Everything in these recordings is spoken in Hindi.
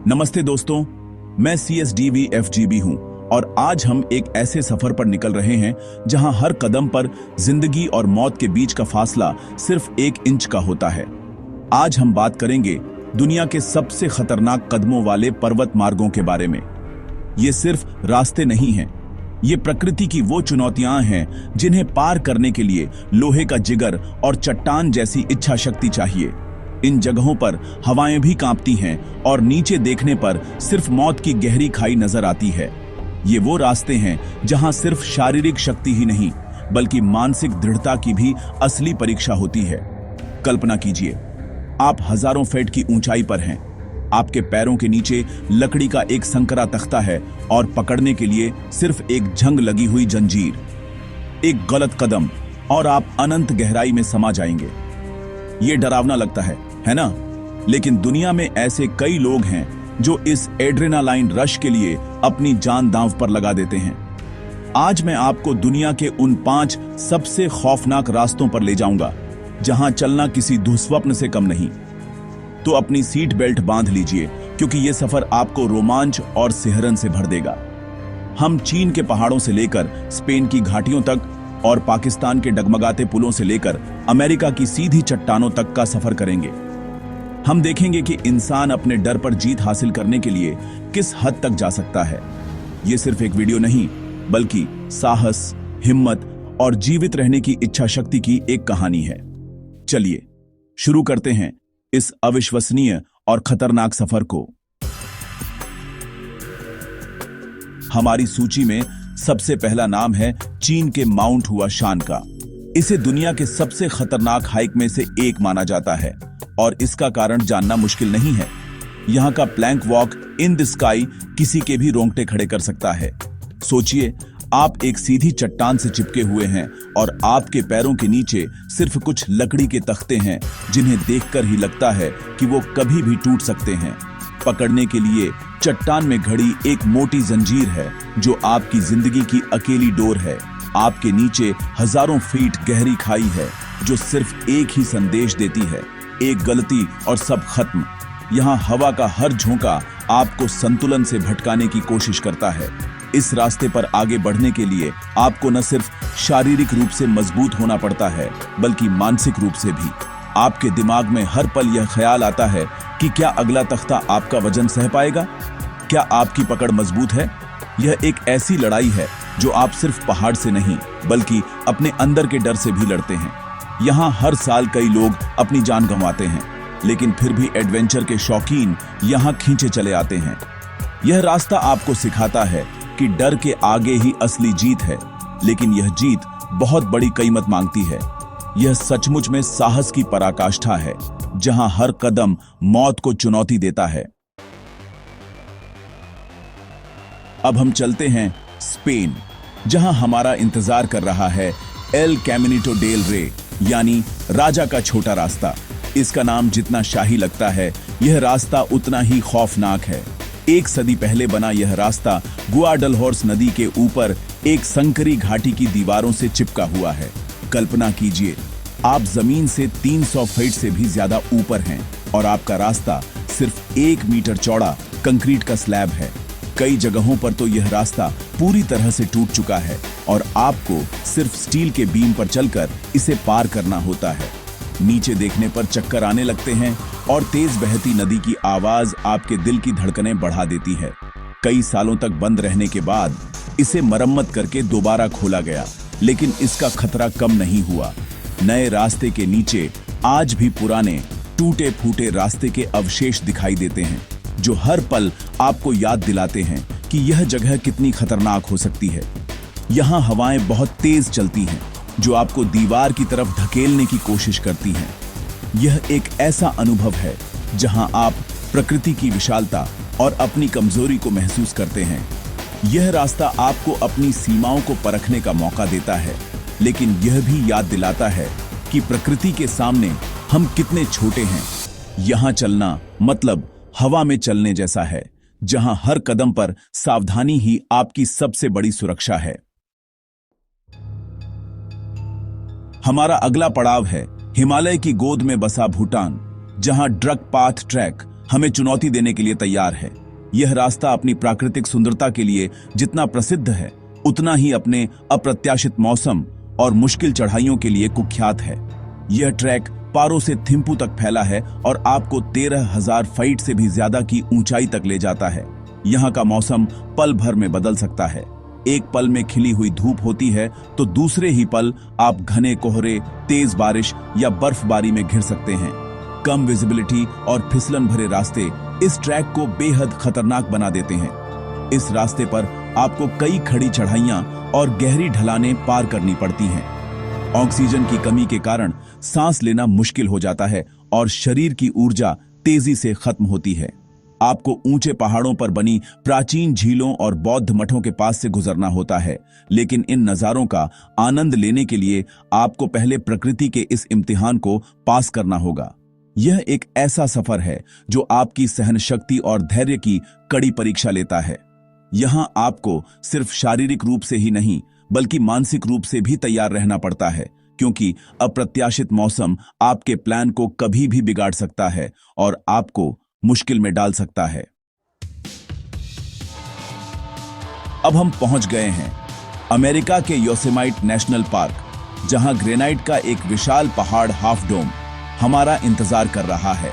नमस्ते दोस्तों, मैं CSDVFGB हूं और आज हम एक ऐसे सफर पर निकल रहे हैं जहां हर कदम पर जिंदगी और मौत के बीच का फासला सिर्फ 1 इंच का होता है। आज हम बात करेंगे दुनिया के सबसे खतरनाक कदमों वाले पर्वत मार्गों के बारे में। ये सिर्फ रास्ते नहीं हैं, ये प्रकृति की वो चुनौतियां हैं जिन्हें पार करने के लिए लोहे का जिगर और चट्टान जैसी इच्छा शक्ति चाहिए। इन जगहों पर हवाएं भी कांपती हैं और नीचे देखने पर सिर्फ मौत की गहरी खाई नजर आती है। ये वो रास्ते हैं जहां सिर्फ शारीरिक शक्ति ही नहीं बल्कि मानसिक दृढ़ता की भी असली परीक्षा होती है। कल्पना कीजिए, आप हजारों फीट की ऊंचाई पर हैं, आपके पैरों के नीचे लकड़ी का एक संकरा तख्ता है और पकड़ने के लिए सिर्फ एक जंग लगी हुई जंजीर। एक गलत कदम और आप अनंत गहराई में समा जाएंगे। ये डरावना लगता है ना? लेकिन दुनिया में ऐसे कई लोग हैं जो इस एड्रेनालाइन रश के लिए अपनी जान दांव पर लगा देते हैं। आज मैं आपको दुनिया के उन 5 सबसे खौफनाक रास्तों पर ले जाऊंगा जहां चलना किसी दुस्वप्न से कम नहीं। तो अपनी सीट बेल्ट बांध लीजिए, क्योंकि यह सफर आपको रोमांच और सिहरन से भर देगा। हम चीन के पहाड़ों से लेकर स्पेन की घाटियों तक और पाकिस्तान के डगमगाते पुलों से लेकर अमेरिका की सीधी चट्टानों तक का सफर करेंगे। हम देखेंगे कि इंसान अपने डर पर जीत हासिल करने के लिए किस हद तक जा सकता है। यह सिर्फ एक वीडियो नहीं, बल्कि साहस, हिम्मत और जीवित रहने की इच्छा शक्ति की एक कहानी है। चलिए शुरू करते हैं इस अविश्वसनीय और खतरनाक सफर को। हमारी सूची में सबसे पहला नाम है चीन के माउंट हुआशान का। इसे दुनिया के सबसे खतरनाक हाइक में से एक माना जाता है और इसका कारण जानना मुश्किल नहीं है। यहाँ का plank walk in the sky किसी के भी रोंगटे खड़े कर सकता है। सोचिए, आप एक सीधी चट्टान से चिपके हुए हैं और आपके पैरों के नीचे सिर्फ कुछ लकड़ी के तख्ते हैं जिन्हें देखकर ही लगता है कि वो कभी भी टूट सकते हैं। पकड़ने के लिए चट्टान में घड़ी एक मोटी जंजीर है जो आपकी जिंदगी की अकेली डोर है। आपके नीचे हजारों फीट गहरी खाई है जो सिर्फ एक ही संदेश देती है, एक गलती और सब खत्म। यहाँ हवा का हर झोंका आपको संतुलन से भटकाने की कोशिश करता है। इस रास्ते पर आगे बढ़ने के लिए आपको न सिर्फ शारीरिक रूप से मजबूत होना पड़ता है बल्कि मानसिक रूप से भी। आपके दिमाग में हर पल यह ख्याल आता है कि क्या अगला तख्ता आपका वजन सह पाएगा? क्या आपकी पकड़ मजबूत है? यह एक ऐसी लड़ाई है जो आप सिर्फ पहाड़ से नहीं बल्कि अपने अंदर के डर से भी लड़ते हैं। यहाँ हर साल कई लोग अपनी जान गंवाते हैं, लेकिन फिर भी एडवेंचर के शौकीन यहाँ खींचे चले आते हैं। यह रास्ता आपको सिखाता है कि डर के आगे ही असली जीत है, लेकिन यह जीत बहुत बड़ी कीमत मांगती है। यह सचमुच में साहस की पराकाष्ठा है जहां हर कदम मौत को चुनौती देता है। अब हम चलते हैं स्पेन, जहां हमारा इंतजार कर रहा है एल कैमिनिटो डेल रे, यानी राजा का छोटा रास्ता। इसका नाम जितना शाही लगता है, यह रास्ता उतना ही खौफनाक है। 1 सदी पहले बना यह रास्ता गुआडलहोर्स नदी के ऊपर एक संकरी घाटी की दीवारों से चिपका हुआ है। कल्पना कीजिए, आप जमीन से 300 फीट से भी ज्यादा ऊपर हैं और आपका रास्ता सिर्फ 1 मीटर चौड़ा कंक्रीट का स्लैब है। कई जगहों पर तो यह रास्ता पूरी तरह से टूट चुका है और आपको सिर्फ स्टील के बीम पर चलकर इसे पार करना होता है। नीचे देखने पर चक्कर आने लगते हैं और तेज बहती नदी की आवाज आपके दिल की धड़कनें बढ़ा देती है। कई सालों तक बंद रहने के बाद इसे मरम्मत करके दोबारा खोला गया, लेकिन इसका खतरा कम नहीं हुआ। नए रास्ते के नीचे आज भी पुराने टूटे फूटे रास्ते के अवशेष दिखाई देते हैं, जो हर पल आपको याद दिलाते हैं कि यह जगह कितनी खतरनाक हो सकती है। यहाँ हवाएं बहुत तेज चलती हैं, जो आपको दीवार की तरफ धकेलने की कोशिश करती हैं। यह एक ऐसा अनुभव है जहां आप प्रकृति की विशालता और अपनी कमजोरी को महसूस करते हैं। यह रास्ता आपको अपनी सीमाओं को परखने का मौका देता है, लेकिन यह भी याद दिलाता है कि प्रकृति के सामने हम कितने छोटे हैं। यहाँ चलना मतलब हवा में चलने जैसा है, जहां हर कदम पर सावधानी ही आपकी सबसे बड़ी सुरक्षा है। हमारा अगला पड़ाव है हिमालय की गोद में बसा भूटान, जहां ड्रग पाथ ट्रैक हमें चुनौती देने के लिए तैयार है। यह रास्ता अपनी प्राकृतिक सुंदरता के लिए जितना प्रसिद्ध है, उतना ही अपने अप्रत्याशित मौसम और मुश्किल चढ़ाइयों के लिए कुख्यात है। यह ट्रैक पारो से थिम्पू तक फैला है और आपको 13,000 फीट से भी ज्यादा की ऊंचाई तक ले जाता है। यहाँ का मौसम पल भर में बदल सकता है। एक पल में खिली हुई धूप होती है तो दूसरे ही पल आप घने कोहरे, तेज बारिश या बर्फबारी में घिर सकते हैं। कम विजिबिलिटी और फिसलन भरे रास्ते इस ट्रैक को बेहद खतरनाक बना देते हैं। इस रास्ते पर आपको कई खड़ी चढ़ाइयां और गहरी ढलानें पार करनी पड़ती हैं। ऑक्सीजन की कमी के कारण सांस लेना मुश्किल हो जाता है और शरीर की ऊर्जा तेजी से खत्म होती है। आपको ऊंचे पहाड़ों पर बनी प्राचीन झीलों और बौद्ध मठों के पास से गुजरना होता है, लेकिन इन नजारों का आनंद लेने के लिए आपको पहले प्रकृति के इस इम्तिहान को पास करना होगा। यह एक ऐसा सफर है जो आपकी सहन शक्ति और धैर्य की कड़ी परीक्षा लेता है। यहाँ आपको सिर्फ शारीरिक रूप से ही नहीं बल्कि मानसिक रूप से भी तैयार रहना पड़ता है, क्योंकि अप्रत्याशित मौसम आपके प्लान को कभी भी बिगाड़ सकता है और आपको मुश्किल में डाल सकता है। अब हम पहुंच गए हैं अमेरिका के योसेमाइट नेशनल पार्क, जहां ग्रेनाइट का एक विशाल पहाड़ हाफ डोम हमारा इंतजार कर रहा है।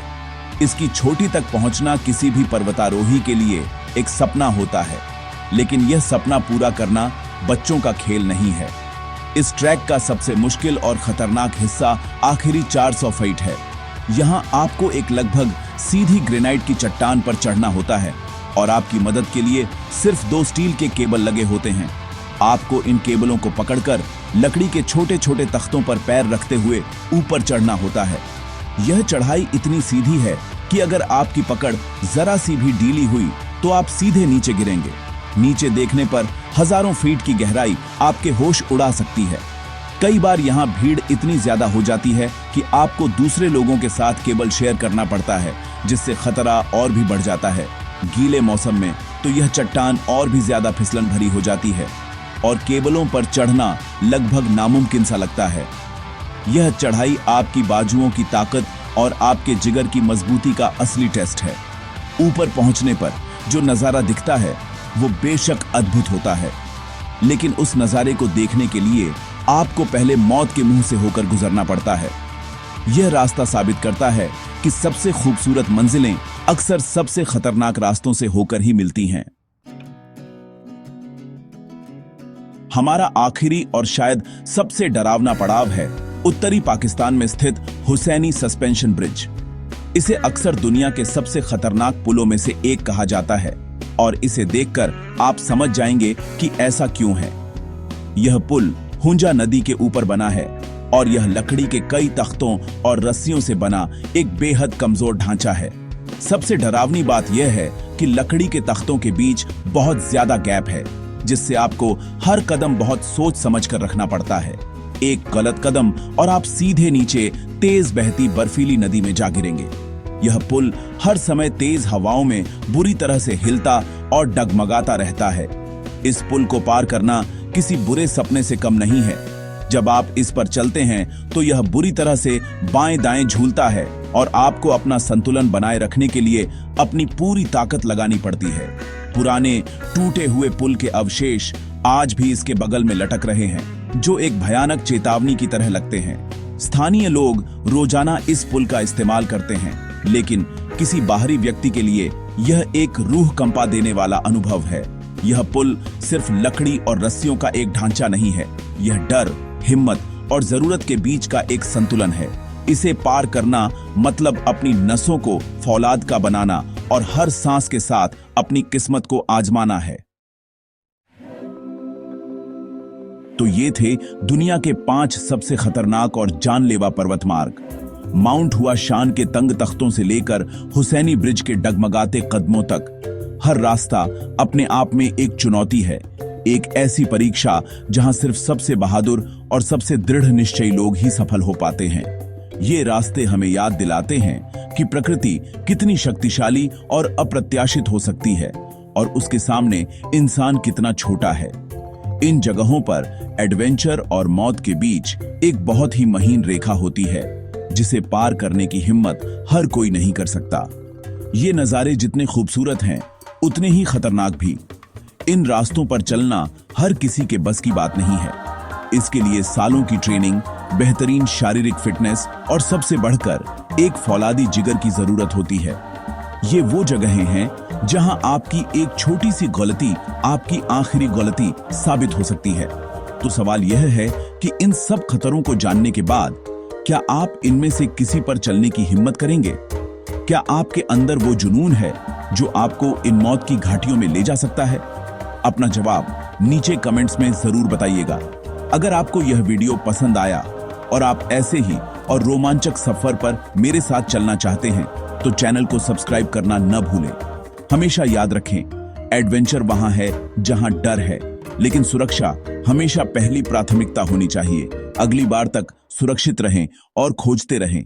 इसकी चोटी तक पहुंचना किसी भी पर्वतारोही के लिए एक सपना होता है, लेकिन यह सपना पूरा करना बच्चों का खेल नहीं है। इस ट्रैक का सबसे मुश्किल और खतरनाक हिस्सा आखिरी 400 फीट है। यहाँ आपको एक लगभग सीधी ग्रेनाइट की चट्टान पर चढ़ना होता है और आपकी मदद के लिए सिर्फ 2 स्टील के केबल लगे होते हैं। आपको इन केबलों को पकड़कर लकड़ी के छोटे छोटे तख्तों पर पैर रखते हुए ऊपर चढ़ना होता है। यह चढ़ाई इतनी सीधी है कि अगर आपकी पकड़ जरा सी भी ढीली हुई तो आप सीधे नीचे गिरेंगे। नीचे देखने पर हजारों फीट की गहराई आपके होश उड़ा सकती है। कई बार यहाँ भीड़ इतनी ज्यादा हो जाती है कि आपको दूसरे लोगों के साथ केबल शेयर करना पड़ता है, जिससे खतरा और भी बढ़ जाता है। गीले मौसम में तो यह चट्टान और भी ज्यादा फिसलन भरी हो जाती है और केबलों पर चढ़ना लगभग नामुमकिन सा लगता है। यह चढ़ाई आपकी बाजुओं की ताकत और आपके जिगर की मजबूती का असली टेस्ट है। ऊपर पहुंचने पर जो नजारा दिखता है वो बेशक अद्भुत होता है, लेकिन उस नजारे को देखने के लिए आपको पहले मौत के मुंह से होकर गुजरना पड़ता है। यह रास्ता साबित करता है कि सबसे खूबसूरत मंजिलें अक्सर सबसे खतरनाक रास्तों से होकर ही मिलती हैं। हमारा आखिरी और शायद सबसे डरावना पड़ाव है उत्तरी पाकिस्तान में स्थित हुसैनी सस्पेंशन ब्रिज। इसे अक्सर दुनिया के सबसे खतरनाक पुलों में से एक कहा जाता है और इसे देखकर आप समझ जाएंगे कि ऐसा क्यों है। यह पुल हुंजा नदी के ऊपर बना है और यह लकड़ी के कई तख्तों और रस्सियों से बना एक बेहद कमजोर ढांचा है। सबसे डरावनी बात यह है कि लकड़ी के तख्तों के बीच बहुत ज्यादा गैप है, जिससे आपको हर कदम बहुत सोच समझ कर रखना पड़ता है। एक गलत कदम और आप सीधे नीचे तेज बहती बर्फीली नदी में जा गिरेंगे। यह पुल हर समय तेज हवाओं में बुरी तरह से हिलता और डगमगाता रहता है। इस पुल को पार करना किसी बुरे सपने से कम नहीं है। जब आप इस पर चलते हैं तो यह बुरी तरह से बाएं दाएं झूलता है और आपको अपना संतुलन बनाए रखने के लिए अपनी पूरी ताकत लगानी पड़ती है। पुराने टूटे हुए पुल के अवशेष आज भी इसके बगल में लटक रहे हैं, जो एक भयानक चेतावनी की तरह लगते हैं। स्थानीय लोग रोजाना इस पुल का इस्तेमाल करते हैं, लेकिन किसी बाहरी व्यक्ति के लिए यह एक रूह कंपा देने वाला अनुभव है। यह पुल सिर्फ लकड़ी और रस्सियों का एक ढांचा नहीं है, यह डर, हिम्मत और जरूरत के बीच का एक संतुलन है। इसे पार करना मतलब अपनी नसों को फौलाद का बनाना और हर सांस के साथ अपनी किस्मत को आजमाना है। तो ये थे दुनिया के 5 सबसे खतरनाक और जानलेवा पर्वत मार्ग। माउंट हुआ शान के तंग तख्तों से लेकर हुसैनी ब्रिज के डगमगाते कदमों तक, हर रास्ता अपने आप में एक चुनौती है, एक ऐसी परीक्षा जहां सिर्फ सबसे बहादुर और सबसे दृढ़ निश्चयी लोग ही सफल हो पाते हैं। ये रास्ते हमें याद दिलाते हैं कि प्रकृति कितनी शक्तिशाली और अप्रत्याशित हो सकती है और उसके सामने इंसान कितना छोटा है। इन जगहों पर एडवेंचर और मौत के बीच एक बहुत ही महीन रेखा होती है, जिसे पार करने की हिम्मत हर कोई नहीं कर सकता। ये नज़ारे जितने खूबसूरत हैं उतने ही खतरनाक भी। इन रास्तों पर चलना हर किसी के बस की बात नहीं है। इसके लिए सालों की ट्रेनिंग, बेहतरीन शारीरिक फिटनेस और सबसे बढ़कर एक फौलादी जिगर की जरूरत होती है। ये वो जगहें हैं जहां आपकी एक छोटी सी गलती आपकी आखिरी गलती साबित हो सकती है। तो सवाल यह है कि इन सब खतरों को जानने के बाद क्या आप इनमें से किसी पर चलने की हिम्मत करेंगे? क्या आपके अंदर वो जुनून है जो आपको इन मौत की घाटियों में ले जा सकता है? अपना जवाब नीचे कमेंट्स में जरूर बताइएगा। अगर आपको यह वीडियो पसंद आया और आप ऐसे ही और रोमांचक सफर पर मेरे साथ चलना चाहते हैं तो चैनल को सब्सक्राइब करना न भूलें। हमेशा याद रखें, एडवेंचर वहां है जहां डर है, लेकिन सुरक्षा हमेशा पहली प्राथमिकता होनी चाहिए। अगली बार तक सुरक्षित रहें और खोजते रहें।